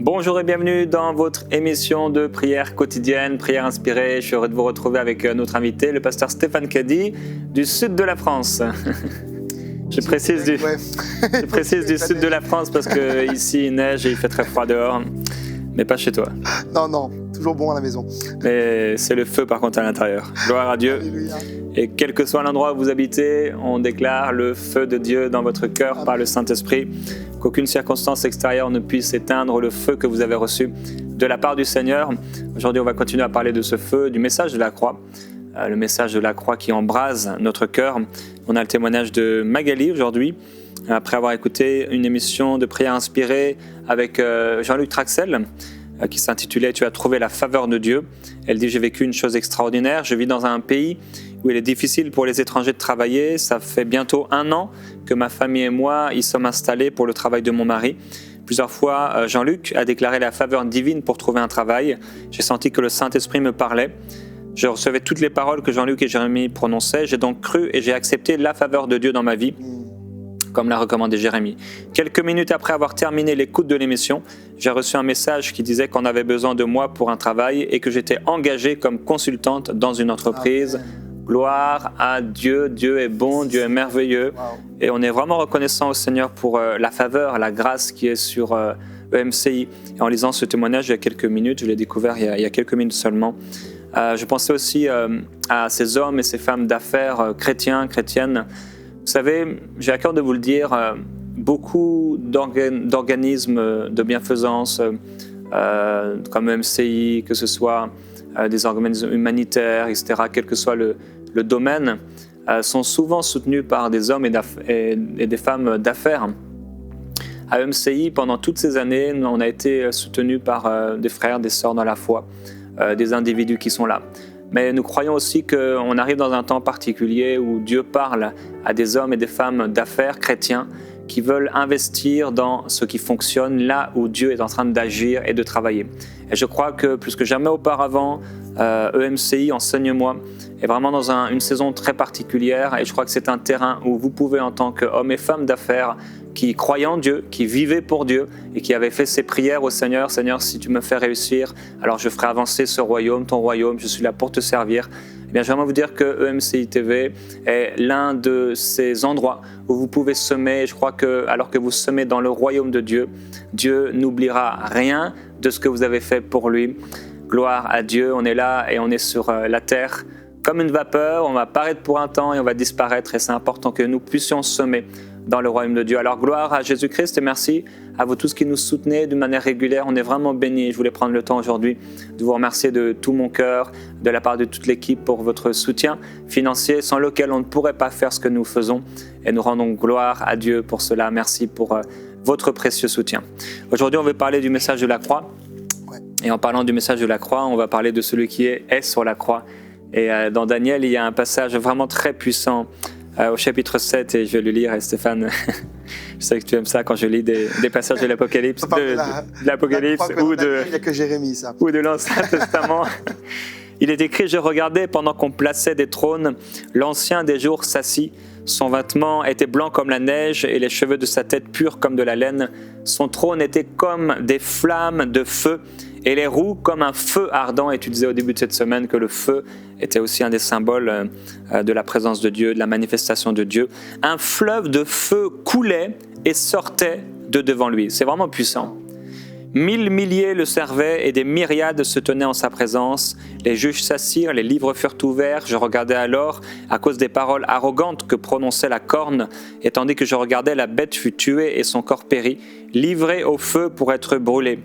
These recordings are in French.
Bonjour et bienvenue dans votre émission de prière quotidienne, prière inspirée. Je suis heureux de vous retrouver avec notre invité, le pasteur Stéphane Caddy, du sud de la France. Je précise du sud de la France parce qu'ici il neige et il fait très froid dehors, mais pas chez toi. Non, toujours bon à la maison. Mais c'est le feu par contre à l'intérieur. Gloire à Dieu. Alléluia. Et quel que soit l'endroit où vous habitez, on déclare le feu de Dieu dans votre cœur par le Saint-Esprit. Qu'aucune circonstance extérieure ne puisse éteindre le feu que vous avez reçu de la part du Seigneur. Aujourd'hui, on va continuer à parler de ce feu, du message de la croix. Le message de la croix qui embrase notre cœur. On a le témoignage de Magali aujourd'hui, après avoir écouté une émission de prière inspirée avec Jean-Luc Traxel, qui s'intitulait « Tu as trouvé la faveur de Dieu ». Elle dit « J'ai vécu une chose extraordinaire, je vis dans un pays où il est difficile pour les étrangers de travailler. Ça fait bientôt 1 an que ma famille et moi y sommes installés pour le travail de mon mari. Plusieurs fois, Jean-Luc a déclaré la faveur divine pour trouver un travail. J'ai senti que le Saint-Esprit me parlait. Je recevais toutes les paroles que Jean-Luc et Jérémie prononçaient. J'ai donc cru et j'ai accepté la faveur de Dieu dans ma vie, comme l'a recommandé Jérémie. Quelques minutes après avoir terminé l'écoute de l'émission, j'ai reçu un message qui disait qu'on avait besoin de moi pour un travail et que j'étais engagée comme consultante dans une entreprise. Amen. Gloire à Dieu, Dieu est bon, Dieu est merveilleux. Wow. Et on est vraiment reconnaissant au Seigneur pour la faveur, la grâce qui est sur EMCI. Et en lisant ce témoignage il y a quelques minutes, je l'ai découvert il y a quelques minutes seulement, je pensais aussi à ces hommes et ces femmes d'affaires chrétiens, chrétiennes. Vous savez, j'ai à cœur de vous le dire, beaucoup d'organismes de bienfaisance, comme EMCI, que ce soit des organismes humanitaires, etc., quel que soit le domaine, sont souvent soutenus par des hommes et des femmes d'affaires. À EMCI, pendant toutes ces années, on a été soutenus par des frères, des sœurs dans la foi, des individus qui sont là. Mais nous croyons aussi qu'on arrive dans un temps particulier où Dieu parle à des hommes et des femmes d'affaires chrétiens qui veulent investir dans ce qui fonctionne là où Dieu est en train d'agir et de travailler. Et je crois que plus que jamais auparavant, EMCI, Enseigne-moi, est vraiment dans une saison très particulière et je crois que c'est un terrain où vous pouvez, en tant qu'hommes et femmes d'affaires qui croyaient en Dieu, qui vivaient pour Dieu et qui avaient fait ces prières au Seigneur, « Seigneur, si tu me fais réussir, alors je ferai avancer ce royaume, ton royaume, je suis là pour te servir ». Eh bien, j'aimerais vous dire que EMCI TV est l'un de ces endroits où vous pouvez semer. Je crois que, alors que vous semez dans le royaume de Dieu, Dieu n'oubliera rien de ce que vous avez fait pour lui. Gloire à Dieu, on est là et on est sur la terre comme une vapeur. On va apparaître pour un temps et on va disparaître. Et c'est important que nous puissions semer dans le royaume de Dieu. Alors gloire à Jésus-Christ et merci à vous tous qui nous soutenez d'une manière régulière. On est vraiment bénis. Je voulais prendre le temps aujourd'hui de vous remercier de tout mon cœur, de la part de toute l'équipe pour votre soutien financier sans lequel on ne pourrait pas faire ce que nous faisons. Et nous rendons gloire à Dieu pour cela. Merci pour votre précieux soutien. Aujourd'hui, on va parler du message de la croix. Et en parlant du message de la croix, on va parler de celui qui est sur la croix. Et dans Daniel, il y a un passage vraiment très puissant au chapitre 7, et je vais le lire, et Stéphane, je sais que tu aimes ça quand je lis des passages de l'Apocalypse, de l'Apocalypse ou de l'Ancien Testament. Il est écrit « Je regardais pendant qu'on plaçait des trônes, l'ancien des jours s'assit, son vêtement était blanc comme la neige et les cheveux de sa tête purs comme de la laine. Son trône était comme des flammes de feu et les roues comme un feu ardent. » Et tu disais au début de cette semaine que le feu était aussi un des symboles de la présence de Dieu, de la manifestation de Dieu. Un fleuve de feu coulait et sortait de devant lui. C'est vraiment puissant. 1000 milliers le servaient et des myriades se tenaient en sa présence. Les juges s'assirent, les livres furent ouverts. Je regardais alors, à cause des paroles arrogantes que prononçait la corne, et tandis que je regardais, la bête fut tuée et son corps périt, livré au feu pour être brûlé.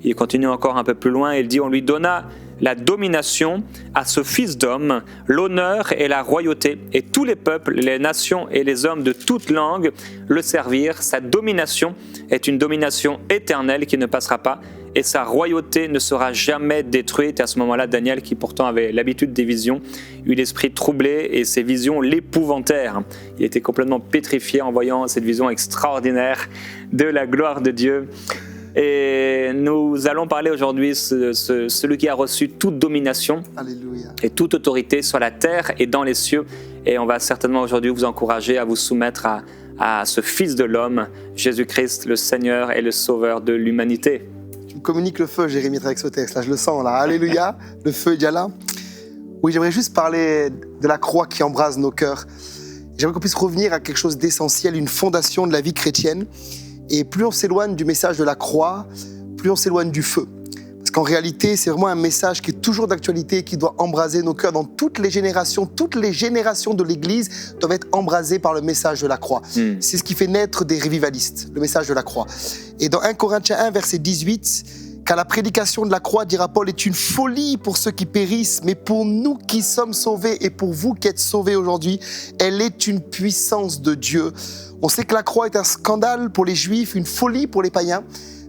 Il continue encore un peu plus loin, il dit « On lui donna la domination à ce fils d'homme, l'honneur et la royauté, et tous les peuples, les nations et les hommes de toute langue le servirent. Sa domination est une domination éternelle qui ne passera pas, et sa royauté ne sera jamais détruite. » Et à ce moment-là, Daniel, qui pourtant avait l'habitude des visions, eut l'esprit troublé et ses visions l'épouvantèrent. Il était complètement pétrifié en voyant cette vision extraordinaire de la gloire de Dieu. Et nous allons parler aujourd'hui de celui qui a reçu toute domination Alléluia. Et toute autorité sur la terre et dans les cieux. Et on va certainement aujourd'hui vous encourager à vous soumettre à ce Fils de l'homme, Jésus-Christ, le Seigneur et le Sauveur de l'humanité. me communique le feu, Jérémie, avec ce texte. Là, je le sens, là. Alléluia, le feu est déjà là. Oui, j'aimerais juste parler de la croix qui embrase nos cœurs. J'aimerais qu'on puisse revenir à quelque chose d'essentiel, une fondation de la vie chrétienne. Et plus on s'éloigne du message de la croix, plus on s'éloigne du feu. Parce qu'en réalité, c'est vraiment un message qui est toujours d'actualité, qui doit embraser nos cœurs dans toutes les générations. Toutes les générations de l'Église doivent être embrasées par le message de la croix. C'est ce qui fait naître des revivalistes, le message de la croix. Et dans 1 Corinthiens 1, verset 18, « Car la prédication de la croix, dira Paul, est une folie pour ceux qui périssent, mais pour nous qui sommes sauvés et pour vous qui êtes sauvés aujourd'hui, elle est une puissance de Dieu. » On sait que la croix est un scandale pour les Juifs, une folie pour les païens.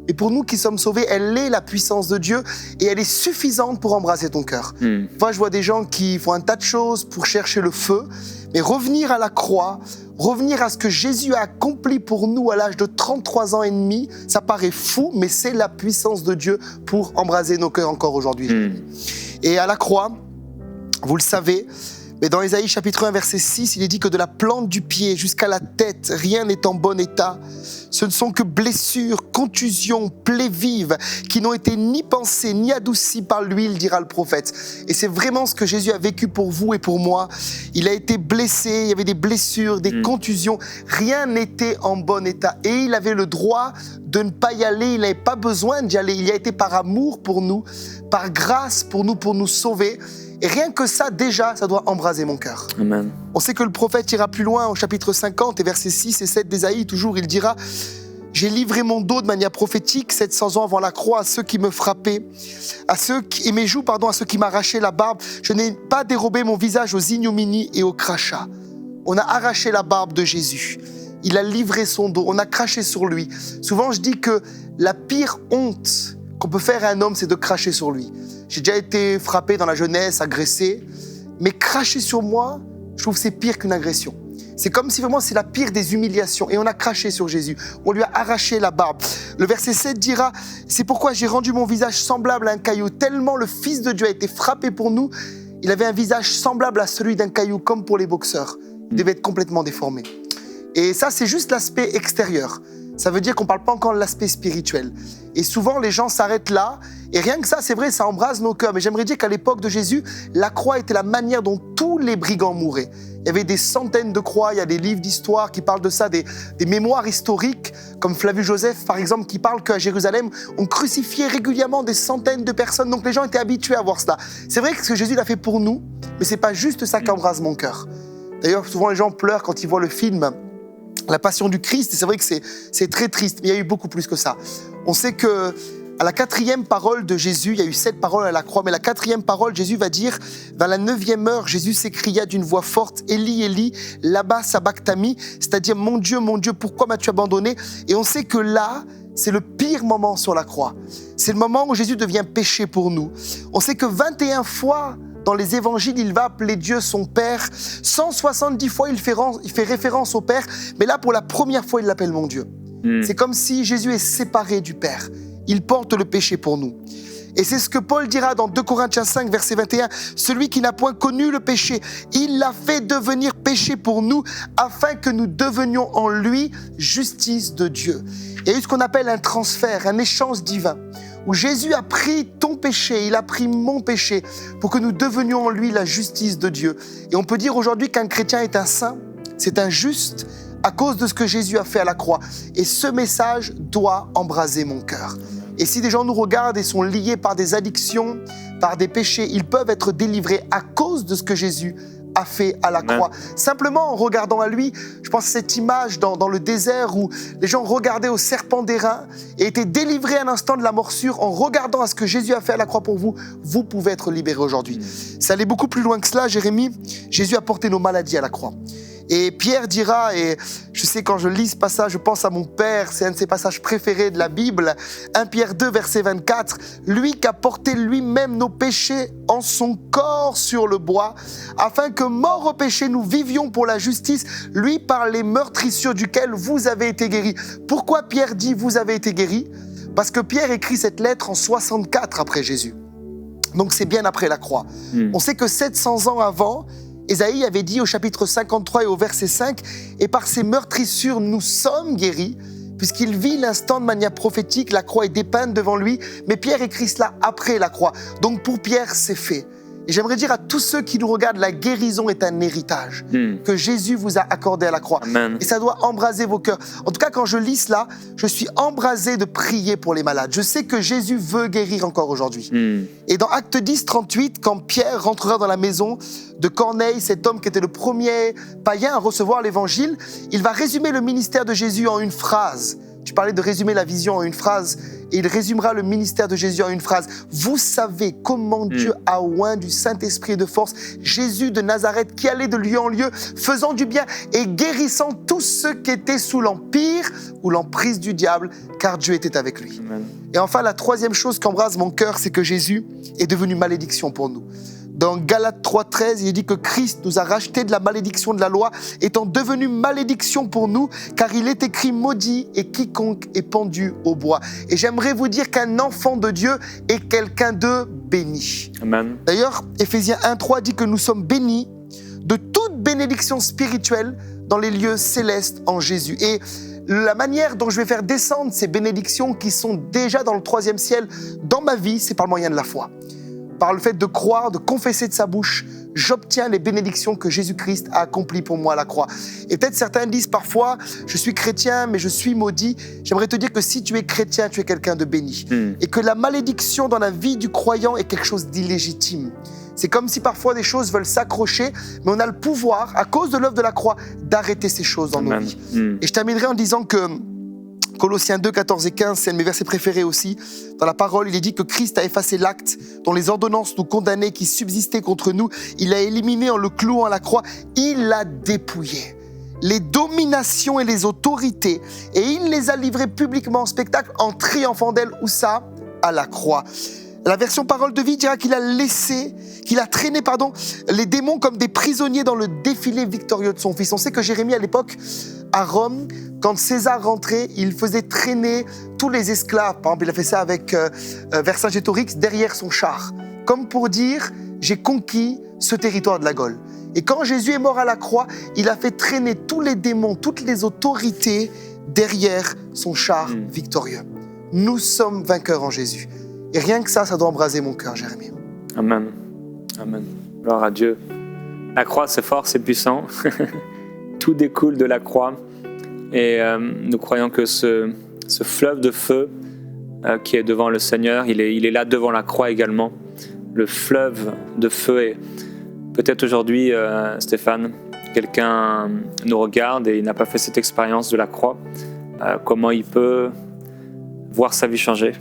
Et pour nous qui sommes sauvés, elle est la puissance de Dieu et elle est suffisante pour embraser ton cœur. Moi, je vois des gens qui font un tas de choses pour chercher le feu, mais revenir à la croix, revenir à ce que Jésus a accompli pour nous à l'âge de 33 ans et demi, ça paraît fou, mais c'est la puissance de Dieu pour embraser nos cœurs encore aujourd'hui. Et à la croix, vous le savez, mais dans Ésaïe chapitre 1, verset 6, il est dit que de la plante du pied jusqu'à la tête, rien n'est en bon état. Ce ne sont que blessures, contusions, plaies vives qui n'ont été ni pensées ni adoucies par l'huile, dira le prophète. Et c'est vraiment ce que Jésus a vécu pour vous et pour moi. Il a été blessé, il y avait des blessures, des contusions. Rien n'était en bon état. Et il avait le droit de ne pas y aller. Il n'avait pas besoin d'y aller. Il y a été par amour pour nous, par grâce pour nous sauver. Et rien que ça, déjà, ça doit embraser mon cœur. Amen. On sait que le prophète ira plus loin au chapitre 50 et versets 6 et 7 d'Ésaïe, toujours, il dira « J'ai livré mon dos de manière prophétique 700 ans avant la croix à ceux qui me frappaient, et mes joues, à ceux qui m'arrachaient la barbe. Je n'ai pas dérobé mon visage aux ignominies et aux crachats. » On a arraché la barbe de Jésus. Il a livré son dos. On a craché sur lui. Souvent, je dis que la pire honte qu'on peut faire à un homme, c'est de cracher sur lui. J'ai déjà été frappé dans la jeunesse, agressé, mais cracher sur moi, je trouve que c'est pire qu'une agression. C'est comme si vraiment c'est la pire des humiliations. Et on a craché sur Jésus. On lui a arraché la barbe. Le verset 7 dira « C'est pourquoi j'ai rendu mon visage semblable à un caillou. Tellement le Fils de Dieu a été frappé pour nous, il avait un visage semblable à celui d'un caillou, comme pour les boxeurs. Il devait être complètement déformé. » Et ça, c'est juste l'aspect extérieur. Ça veut dire qu'on ne parle pas encore de l'aspect spirituel. Et souvent, les gens s'arrêtent là. Et rien que ça, c'est vrai, ça embrase nos cœurs. Mais j'aimerais dire qu'à l'époque de Jésus, la croix était la manière dont tous les brigands mouraient. Il y avait des centaines de croix. Il y a des livres d'histoire qui parlent de ça, des mémoires historiques, comme Flavius Joseph, par exemple, qui parle qu'à Jérusalem, on crucifiait régulièrement des centaines de personnes. Donc les gens étaient habitués à voir cela. C'est vrai que ce que Jésus l'a fait pour nous, mais ce n'est pas juste ça qui embrase mon cœur. D'ailleurs, souvent, les gens pleurent quand ils voient le film La Passion du Christ, et c'est vrai que c'est très triste, mais il y a eu beaucoup plus que ça. On sait que à la 4e parole de Jésus, il y a eu 7 paroles à la croix, mais la 4e parole, Jésus va dire, vers la 9e heure, Jésus s'écria d'une voix forte, Élie, Élie, lama sabachthani, c'est-à-dire, mon Dieu, pourquoi m'as-tu abandonné? Et on sait que là, c'est le pire moment sur la croix. C'est le moment où Jésus devient péché pour nous. On sait que 21 fois, dans les évangiles, il va appeler Dieu son Père. 170 fois, il fait référence au Père. Mais là, pour la première fois, il l'appelle mon Dieu. C'est comme si Jésus est séparé du Père. Il porte le péché pour nous. Et c'est ce que Paul dira dans 2 Corinthiens 5, verset 21. « Celui qui n'a point connu le péché, il l'a fait devenir péché pour nous, afin que nous devenions en lui justice de Dieu. » Il y a eu ce qu'on appelle un transfert, un échange divin, où Jésus a pris ton péché, il a pris mon péché, pour que nous devenions en lui la justice de Dieu. Et on peut dire aujourd'hui qu'un chrétien est un saint, c'est un juste, à cause de ce que Jésus a fait à la croix. Et ce message doit embraser mon cœur. Et si des gens nous regardent et sont liés par des addictions, par des péchés, ils peuvent être délivrés à cause de ce que Jésus a fait à la croix. Simplement en regardant à lui, je pense à cette image dans le désert où les gens regardaient au serpent d'airain et étaient délivrés à l'instant de la morsure. En regardant à ce que Jésus a fait à la croix pour vous, vous pouvez être libérés aujourd'hui. Ça allait beaucoup plus loin que cela, Jérémie. Jésus a porté nos maladies à la croix. Et Pierre dira, et je sais quand je lis ce passage, je pense à mon père, c'est un de ses passages préférés de la Bible, 1 Pierre 2, verset 24, « Lui qui a porté lui-même nos péchés en son corps sur le bois, afin que, morts au péché, nous vivions pour la justice, lui par les meurtrissures duquel vous avez été guéris. » Pourquoi Pierre dit « vous avez été guéris » ? Parce que Pierre écrit cette lettre en 64 après Jésus. Donc c'est bien après la croix. On sait que 700 ans avant, Ésaïe avait dit au chapitre 53 et au verset 5 « Et par ces meurtrissures, nous sommes guéris. » puisqu'il vit l'instant de manière prophétique, la croix est dépeinte devant lui, mais Pierre écrit cela après la croix. Donc pour Pierre, c'est fait. Et j'aimerais dire à tous ceux qui nous regardent, la guérison est un héritage que Jésus vous a accordé à la croix. Amen. Et ça doit embraser vos cœurs. En tout cas, quand je lis cela, je suis embrasé de prier pour les malades. Je sais que Jésus veut guérir encore aujourd'hui. Et dans Acte 10, 38, quand Pierre rentrera dans la maison de Corneille, cet homme qui était le premier païen à recevoir l'évangile, il va résumer le ministère de Jésus en une phrase. Tu parlais de résumer la vision en une phrase, et il résumera le ministère de Jésus en une phrase. Vous savez comment Dieu a oint du Saint-Esprit et de force Jésus de Nazareth, qui allait de lieu en lieu, faisant du bien et guérissant tous ceux qui étaient sous l'empire ou l'emprise du diable, car Dieu était avec lui. Amen. Et enfin, la troisième chose qu'embrase mon cœur, c'est que Jésus est devenu malédiction pour nous. Dans Galates 3,13, il est dit que Christ nous a rachetés de la malédiction de la loi, étant devenu malédiction pour nous, car il est écrit maudit et quiconque est pendu au bois. Et j'aimerais vous dire qu'un enfant de Dieu est quelqu'un de béni. Amen. D'ailleurs, Éphésiens 1,3 dit que nous sommes bénis de toute bénédiction spirituelle dans les lieux célestes en Jésus. Et la manière dont je vais faire descendre ces bénédictions qui sont déjà dans le 3e ciel dans ma vie, c'est par le moyen de la foi. Par le fait de croire, de confesser de sa bouche, j'obtiens les bénédictions que Jésus-Christ a accomplies pour moi à la croix. Et peut-être certains disent parfois, je suis chrétien, mais je suis maudit. J'aimerais te dire que si tu es chrétien, tu es quelqu'un de béni. Et que la malédiction dans la vie du croyant est quelque chose d'illégitime. C'est comme si parfois des choses veulent s'accrocher, mais on a le pouvoir, à cause de l'œuvre de la croix, d'arrêter ces choses dans nos vies. Et je terminerai en disant que Colossiens 2, 14 et 15, c'est un de mes versets préférés aussi. Dans la parole, il est dit que Christ a effacé l'acte dont les ordonnances nous condamnaient, qui subsistaient contre nous. Il l'a éliminé en le clouant à la croix. Il l'a dépouillé. Les dominations et les autorités, et il les a livrées publiquement en spectacle en triomphant d'elles. Où ça ? À la croix. La version Parole de vie dira qu'il a traîné les démons comme des prisonniers dans le défilé victorieux de son Fils. On sait que Jérémie, à l'époque, à Rome, quand César rentrait, il faisait traîner tous les esclaves. Par exemple, il a fait ça avec Vercingétorix derrière son char. Comme pour dire, j'ai conquis ce territoire de la Gaule. Et quand Jésus est mort à la croix, il a fait traîner tous les démons, toutes les autorités derrière son char victorieux. Nous sommes vainqueurs en Jésus. Et rien que ça doit embraser mon cœur, Jérémie. Amen. Amen. Gloire à Dieu. La croix, c'est fort, c'est puissant. Tout découle de la croix. Et nous croyons que ce fleuve de feu qui est devant le Seigneur, il est là devant la croix également. Le fleuve de feu. Et peut-être aujourd'hui, Stéphane, quelqu'un nous regarde et il n'a pas fait cette expérience de la croix. Comment il peut voir sa vie changer?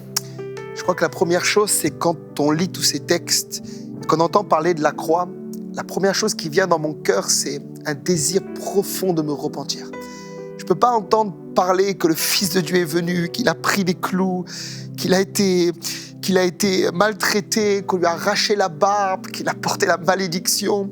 Je crois que la première chose, c'est quand on lit tous ces textes, qu'on entend parler de la croix, la première chose qui vient dans mon cœur, c'est un désir profond de me repentir. Je ne peux pas entendre parler que le Fils de Dieu est venu, qu'il a pris des clous, qu'il a été maltraité, qu'on lui a arraché la barbe, qu'il a porté la malédiction.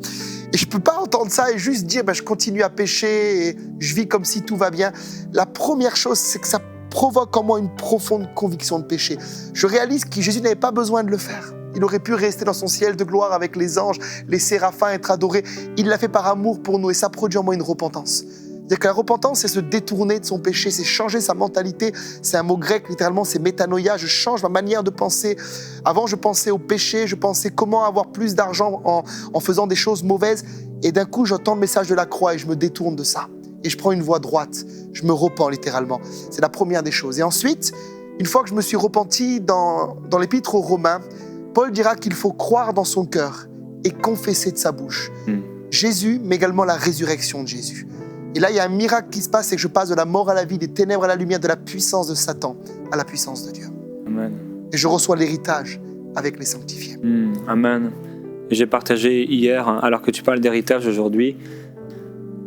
Et je ne peux pas entendre ça et juste dire je continue à pécher et je vis comme si tout va bien. La première chose, c'est que ça provoque en moi une profonde conviction de péché. Je réalise que Jésus n'avait pas besoin de le faire. Il aurait pu rester dans son ciel de gloire avec les anges, les séraphins, être adoré. Il l'a fait par amour pour nous et ça produit en moi une repentance. C'est-à-dire que la repentance, c'est se détourner de son péché, c'est changer sa mentalité. C'est un mot grec, littéralement, c'est métanoïa. Je change ma manière de penser. Avant, je pensais au péché, je pensais comment avoir plus d'argent en faisant des choses mauvaises. Et d'un coup, j'entends le message de la croix et je me détourne de ça. Et je prends une voie droite. Je me repens littéralement. C'est la première des choses. Et ensuite, une fois que je me suis repenti dans l'épître aux Romains, Paul dira qu'il faut croire dans son cœur et confesser de sa bouche Jésus, mais également la résurrection de Jésus. Et là, il y a un miracle qui se passe, c'est que je passe de la mort à la vie, des ténèbres à la lumière, de la puissance de Satan à la puissance de Dieu. Amen. Et je reçois l'héritage avec les sanctifiés. Amen. J'ai partagé hier, alors que tu parles d'héritage aujourd'hui,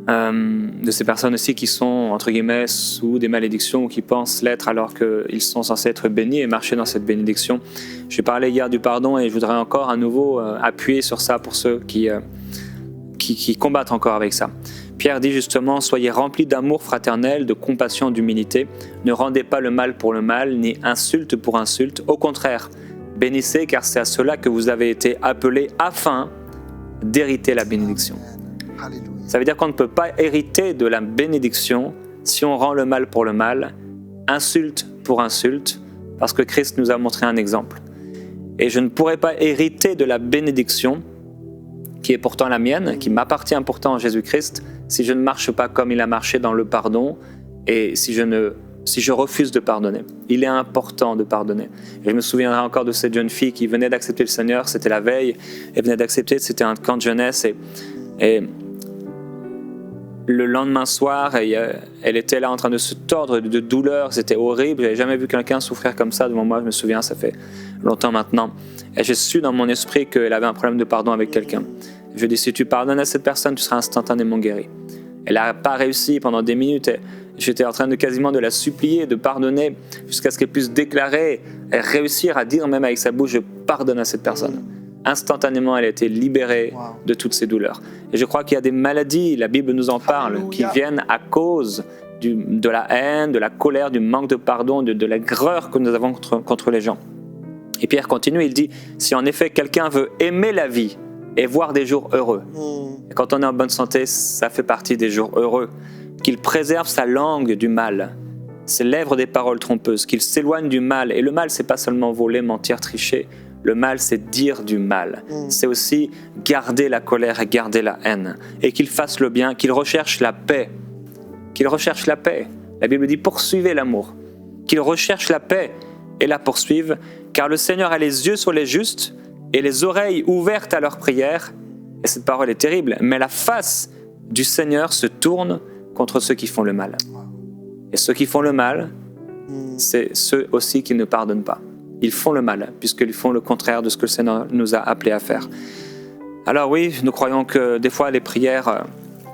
de ces personnes aussi qui sont, entre guillemets, sous des malédictions ou qui pensent l'être alors qu'ils sont censés être bénis et marcher dans cette bénédiction. J'ai parlé hier du pardon et je voudrais encore à nouveau appuyer sur ça pour ceux qui combattent encore avec ça. Pierre dit justement, soyez remplis d'amour fraternel, de compassion, d'humilité. Ne rendez pas le mal pour le mal, ni insulte pour insulte. Au contraire, bénissez, car c'est à cela que vous avez été appelés afin d'hériter la bénédiction. Alléluia. Ça veut dire qu'on ne peut pas hériter de la bénédiction si on rend le mal pour le mal insulte pour insulte, parce que Christ nous a montré un exemple. Et je ne pourrais pas hériter de la bénédiction qui est pourtant la mienne, qui m'appartient pourtant en Jésus-Christ, si je ne marche pas comme il a marché dans le pardon et si je refuse de pardonner. Il est important de pardonner. Et je me souviendrai encore de cette jeune fille qui venait d'accepter le Seigneur, c'était la veille, elle venait d'accepter, c'était un camp de jeunesse et le lendemain soir, elle était là en train de se tordre de douleur, c'était horrible, j'avais jamais vu quelqu'un souffrir comme ça devant moi, je me souviens, ça fait longtemps maintenant. Et j'ai su dans mon esprit qu'elle avait un problème de pardon avec quelqu'un. Je lui ai dit, si tu pardonnes à cette personne, tu seras instantanément guéri. Elle n'a pas réussi pendant des minutes. J'étais en train de quasiment de la supplier de pardonner jusqu'à ce qu'elle puisse déclarer et réussir à dire même avec sa bouche, je pardonne à cette personne. Instantanément, elle a été libérée de toutes ses douleurs. Et je crois qu'il y a des maladies, la Bible nous en parle, qui viennent à cause de la haine, de la colère, du manque de pardon, de l'aigreur que nous avons contre les gens. Et Pierre continue, il dit, si en effet quelqu'un veut aimer la vie et voir des jours heureux, et quand on est en bonne santé, ça fait partie des jours heureux, qu'il préserve sa langue du mal, ses lèvres des paroles trompeuses, qu'il s'éloigne du mal. Et le mal, c'est pas seulement voler, mentir, tricher. Le mal, c'est dire du mal. C'est aussi garder la colère et garder la haine. Et qu'il fasse le bien, qu'il recherche la paix. Qu'il recherche la paix. La Bible dit, poursuivez l'amour. Qu'il recherche la paix et la poursuive, car le Seigneur a les yeux sur les justes et les oreilles ouvertes à leurs prières. Et cette parole est terrible, mais la face du Seigneur se tourne contre ceux qui font le mal. Et ceux qui font le mal, c'est ceux aussi qui ne pardonnent pas. Ils font le mal, puisqu'ils font le contraire de ce que le Seigneur nous a appelés à faire. Alors oui, nous croyons que des fois les prières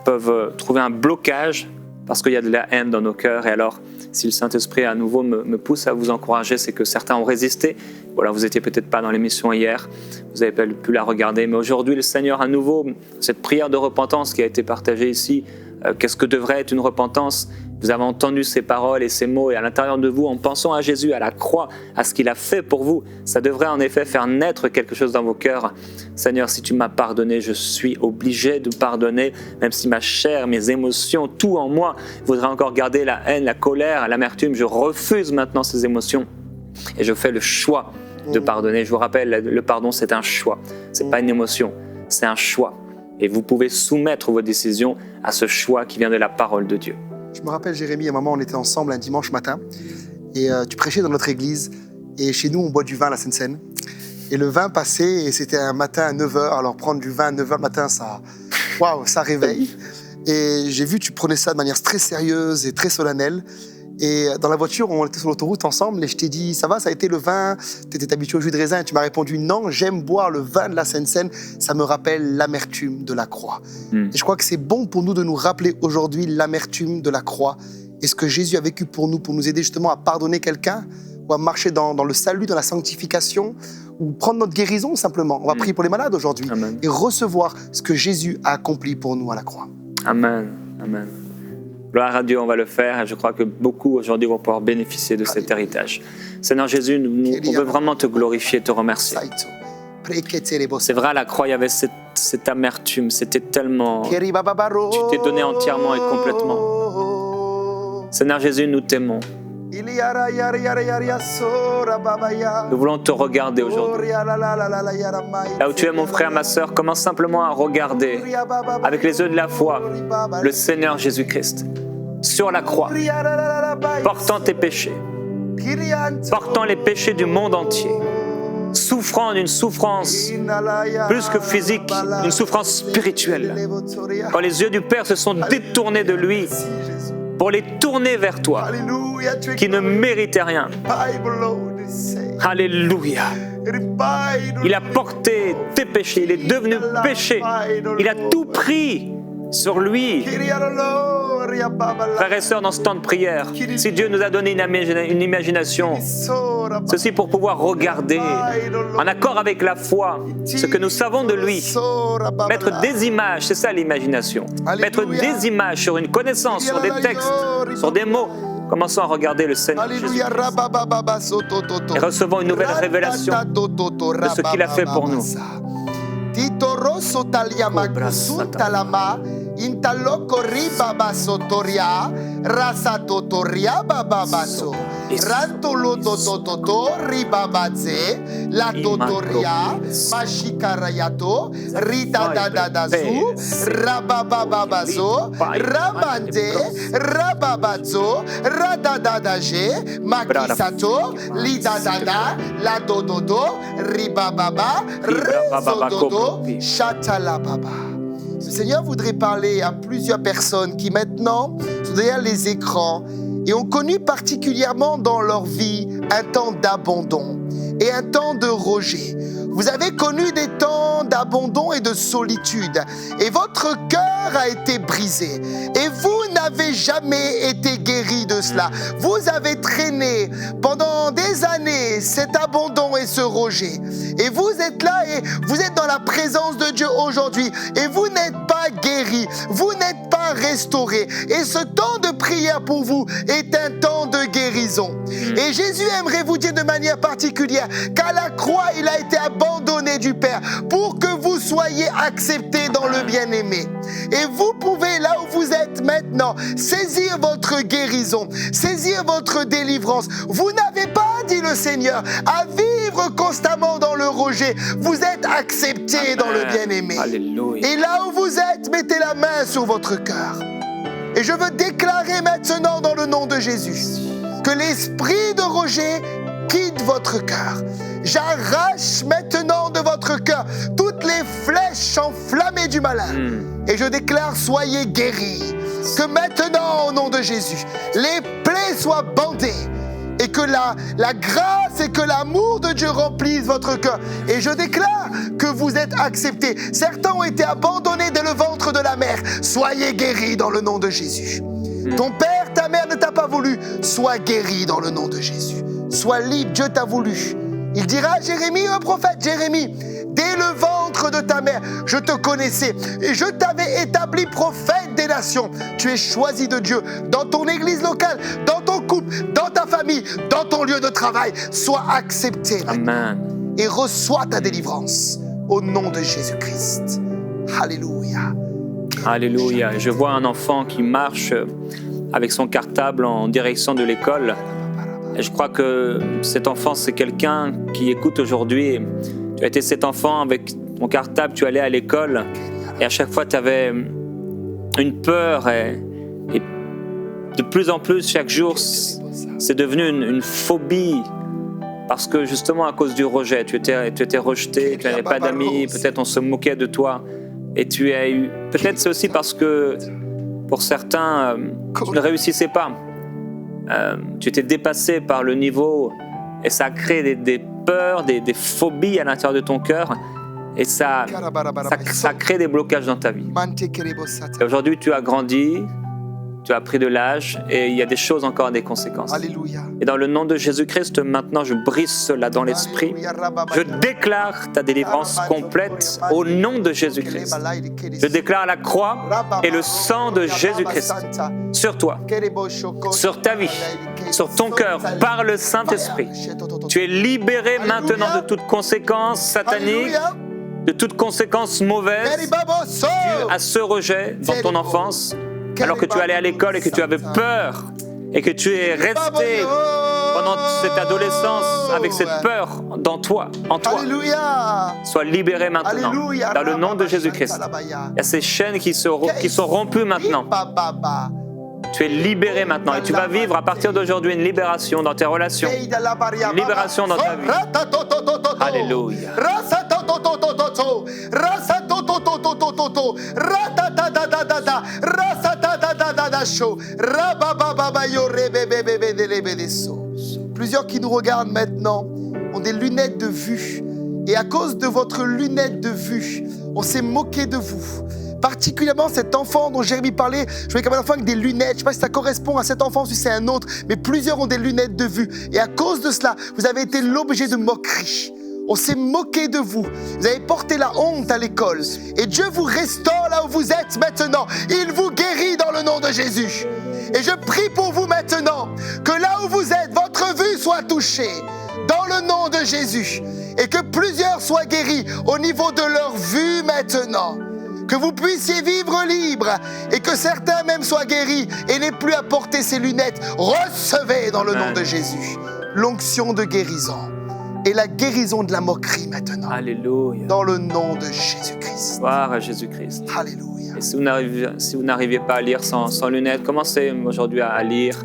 peuvent trouver un blocage parce qu'il y a de la haine dans nos cœurs. Et alors, si le Saint-Esprit à nouveau me pousse à vous encourager, c'est que certains ont résisté. Voilà, vous n'étiez peut-être pas dans l'émission hier, vous n'avez pas pu la regarder, mais aujourd'hui le Seigneur à nouveau, cette prière de repentance qui a été partagée ici, qu'est-ce que devrait être une repentance? Vous avez entendu ces paroles et ces mots, et à l'intérieur de vous, en pensant à Jésus, à la croix, à ce qu'il a fait pour vous, ça devrait en effet faire naître quelque chose dans vos cœurs. Seigneur, si tu m'as pardonné, je suis obligé de pardonner, même si ma chair, mes émotions, tout en moi voudrait encore garder la haine, la colère, l'amertume. Je refuse maintenant ces émotions et je fais le choix de pardonner. Je vous rappelle, le pardon, c'est un choix. C'est pas une émotion, c'est un choix. Et vous pouvez soumettre vos décisions à ce choix qui vient de la parole de Dieu. Je me rappelle, Jérémy, à un moment, on était ensemble un dimanche matin et tu prêchais dans notre église. Et chez nous, on boit du vin à la Seine-Seine. Et le vin passait et c'était un matin à 9h. Alors prendre du vin à 9h le matin, ça réveille. Et j'ai vu, tu prenais ça de manière très sérieuse et très solennelle. Et dans la voiture, on était sur l'autoroute ensemble et je t'ai dit, ça va, ça a été le vin? Tu étais habitué au jus de raisin et tu m'as répondu, non, j'aime boire le vin de la Seine-Seine, ça me rappelle l'amertume de la croix. Et je crois que c'est bon pour nous de nous rappeler aujourd'hui l'amertume de la croix et ce que Jésus a vécu pour nous aider justement à pardonner quelqu'un ou à marcher dans le salut, dans la sanctification ou prendre notre guérison simplement. On va prier pour les malades aujourd'hui et recevoir ce que Jésus a accompli pour nous à la croix. Amen, amen. Gloire à Dieu, on va le faire et je crois que beaucoup aujourd'hui vont pouvoir bénéficier de cet héritage. Seigneur Jésus, on veut vraiment te glorifier, te remercier. C'est vrai, à la croix, il y avait cette amertume, c'était tellement... Tu t'es donné entièrement et complètement. Seigneur Jésus, nous t'aimons. Nous voulons te regarder aujourd'hui. Là où tu es, mon frère, ma sœur, commence simplement à regarder avec les yeux de la foi le Seigneur Jésus-Christ sur la croix, portant tes péchés, portant les péchés du monde entier, souffrant d'une souffrance plus que physique, une souffrance spirituelle. Quand les yeux du Père se sont détournés de lui pour les tourner vers toi, qui ne méritait rien. Alléluia. Il a porté tes péchés, il est devenu péché. Il a tout pris sur lui. Frères et sœurs, dans ce temps de prière, si Dieu nous a donné une imagination, ceci pour pouvoir regarder, en accord avec la foi, ce que nous savons de lui, mettre des images, c'est ça l'imagination, mettre des images sur une connaissance, sur des textes, sur des mots. Commençons à regarder le Seigneur Jésus et recevons une nouvelle révélation de ce qu'il a fait pour nous. Intaloko ribaba sotoria, rasa totoria bababaso. Rantolo tototo ribabaze, la totoria, mashikarayato, rita dadadazu, rabababazo, ramande, rababazo, radadadaje, makisato, lidadada, la dododo, ribababa, rezododo, chatalababa. Le Seigneur voudrait parler à plusieurs personnes qui maintenant sont derrière les écrans et ont connu particulièrement dans leur vie un temps d'abandon et un temps de rejet. Vous avez connu des temps d'abandon et de solitude et votre cœur a été brisé et vous n'avez jamais été guéri de cela. Vous avez traîné pendant des années cet abandon et ce rejet et vous êtes là et vous êtes dans la présence de Dieu aujourd'hui et vous n'êtes pas guéri, vous n'êtes pas restauré et ce temps de prière pour vous est un temps de guérison. Et Jésus aimerait vous dire de manière particulière qu'à la croix il a été abandonné du Père pour que vous soyez acceptés dans le bien-aimé. Et vous pouvez, là où vous êtes maintenant, saisir votre guérison, saisir votre délivrance. Vous n'avez pas, dit le Seigneur, à vivre constamment dans le rejet. Vous êtes acceptés dans le bien-aimé. Alléluia. Et là où vous êtes, mettez la main sur votre cœur. Et je veux déclarer maintenant dans le nom de Jésus que l'esprit de rejet quitte votre cœur. J'arrache maintenant de votre cœur toutes les flèches enflammées du malin. Et je déclare, soyez guéris. Que maintenant, au nom de Jésus, les plaies soient bandées. Et que la grâce et que l'amour de Dieu remplissent votre cœur. Et je déclare que vous êtes acceptés. Certains ont été abandonnés dès le ventre de la mère. Soyez guéris dans le nom de Jésus. Ton père, ta mère ne t'a pas voulu. Sois guéri dans le nom de Jésus. Sois libre, Dieu t'a voulu. Il dira à Jérémie, un prophète, Jérémie, dès le ventre de ta mère, je te connaissais et je t'avais établi prophète des nations. Tu es choisi de Dieu dans ton église locale, dans ton couple, dans ta famille, dans ton lieu de travail. Sois accepté. Amen. Et reçois ta délivrance au nom de Jésus-Christ. Alléluia. Alléluia. Je vois un enfant qui marche avec son cartable en direction de l'école. Et je crois que cet enfant, c'est quelqu'un qui écoute aujourd'hui. Tu as été cet enfant avec ton cartable, tu allais à l'école et à chaque fois tu avais une peur et de plus en plus chaque jour c'est devenu une phobie parce que justement à cause du rejet, tu étais rejeté, tu n'avais pas d'amis, peut-être on se moquait de toi et tu as eu... Peut-être c'est aussi parce que pour certains, tu ne réussissais pas. Tu étais dépassé par le niveau et ça a créé des peurs, des phobies à l'intérieur de ton cœur et ça crée des blocages dans ta vie. Et aujourd'hui, tu as grandi, tu as pris de l'âge et il y a des choses encore, des conséquences. Alléluia. Et dans le nom de Jésus-Christ, maintenant, je brise cela dans l'esprit. Je déclare ta délivrance complète au nom de Jésus-Christ. Je déclare la croix et le sang de Jésus-Christ sur toi, sur ta vie, sur ton cœur, par le Saint-Esprit. Tu es libéré maintenant de toute conséquence satanique, de toute conséquence mauvaise due à ce rejet dans ton enfance, alors que tu allais à l'école et que tu avais peur et que tu es resté pendant cette adolescence avec cette peur dans toi, en toi. Sois libéré maintenant dans le nom de Jésus-Christ. Il y a ces chaînes qui sont rompues maintenant. Tu es libéré maintenant et tu vas vivre à partir d'aujourd'hui une libération dans tes relations, une libération dans ta vie. Alléluia. Plusieurs qui nous regardent maintenant ont des lunettes de vue. Et à cause de votre lunette de vue, on s'est moqué de vous. Particulièrement cet enfant dont Jérémie parlait, je voyais comme un enfant avec des lunettes. Je ne sais pas si ça correspond à cet enfant ou si c'est un autre, mais plusieurs ont des lunettes de vue. Et à cause de cela, vous avez été l'objet de moquerie. On s'est moqué de vous. Vous avez porté la honte à l'école. Et Dieu vous restaure là où vous êtes maintenant. Il vous guérit dans le nom de Jésus. Et je prie pour vous maintenant que là où vous êtes, votre vue soit touchée dans le nom de Jésus. Et que plusieurs soient guéris au niveau de leur vue maintenant. que vous puissiez vivre libre et que certains même soient guéris et n'aient plus à porter ces lunettes. Recevez dans le nom de Jésus l'onction de guérison et la guérison de la moquerie maintenant. Alléluia. Dans le nom de Jésus-Christ. Gloire à Jésus-Christ. Alléluia. Et si vous n'arriviez pas à lire sans lunettes, commencez aujourd'hui à lire.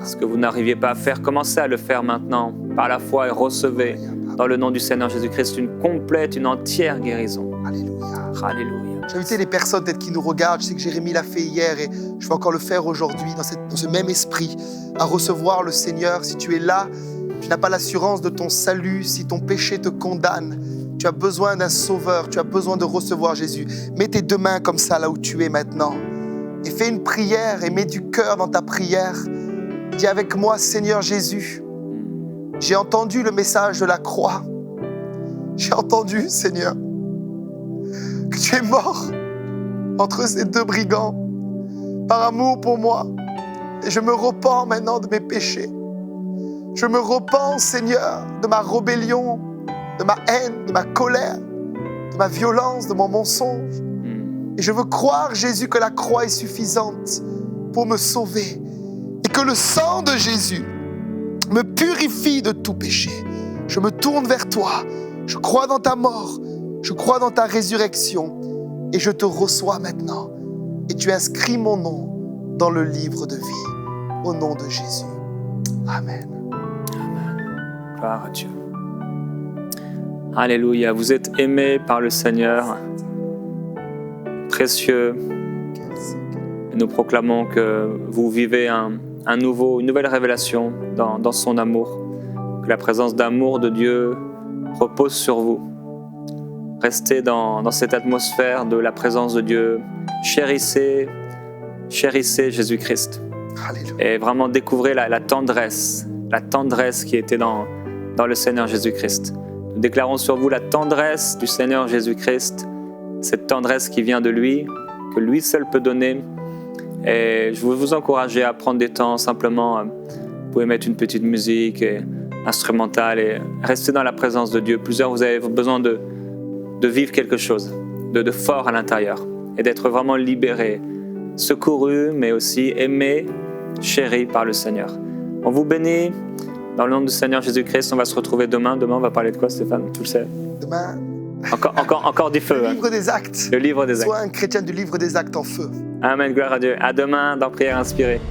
Ce que vous n'arriviez pas à faire, commencez à le faire maintenant, par la foi, et recevez dans le nom du Seigneur Jésus-Christ une complète, une entière guérison. Alléluia. Alléluia. J'ai invité les personnes peut-être qui nous regardent, je sais que Jérémie l'a fait hier et je vais encore le faire aujourd'hui dans ce même esprit, à recevoir le Seigneur. Si tu es là, tu n'as pas l'assurance de ton salut, si ton péché te condamne, tu as besoin d'un sauveur, tu as besoin de recevoir Jésus. Mets tes deux mains comme ça là où tu es maintenant et fais une prière et mets du cœur dans ta prière. Dis avec moi, Seigneur Jésus, j'ai entendu le message de la croix. J'ai entendu, Seigneur, que tu es mort entre ces deux brigands par amour pour moi. Et je me repens maintenant de mes péchés. Je me repens, Seigneur, de ma rébellion, de ma haine, de ma colère, de ma violence, de mon mensonge. Et je veux croire, Jésus, que la croix est suffisante pour me sauver et que le sang de Jésus me purifie de tout péché. Je me tourne vers toi. Je crois dans ta mort. Je crois dans ta résurrection. Et je te reçois maintenant. Et tu inscris mon nom dans le livre de vie. Au nom de Jésus. Amen. Gloire à Dieu. Alléluia. Vous êtes aimés par le Seigneur. Précieux. Et nous proclamons que vous vivez une nouvelle révélation dans son amour. Que la présence d'amour de Dieu repose sur vous. Restez dans cette atmosphère de la présence de Dieu. Chérissez Jésus-Christ. Alléluia. Et vraiment découvrez la tendresse qui était dans le Seigneur Jésus-Christ. Nous déclarons sur vous la tendresse du Seigneur Jésus-Christ, cette tendresse qui vient de lui, que lui seul peut donner. Et je veux vous encourager à prendre des temps simplement. Vous pouvez mettre une petite musique instrumentale et rester dans la présence de Dieu. Plusieurs, vous avez besoin de vivre quelque chose de fort à l'intérieur et d'être vraiment libéré, secouru, mais aussi aimé, chéri par le Seigneur. On vous bénit dans le nom du Seigneur Jésus-Christ. On va se retrouver demain. Demain, on va parler de quoi, Stéphane? Tu le sais? Demain, encore du feu. le livre des actes. Le livre des actes. Sois un chrétien du livre des actes en feu. Amen, gloire à Dieu. À demain dans Prière inspirée.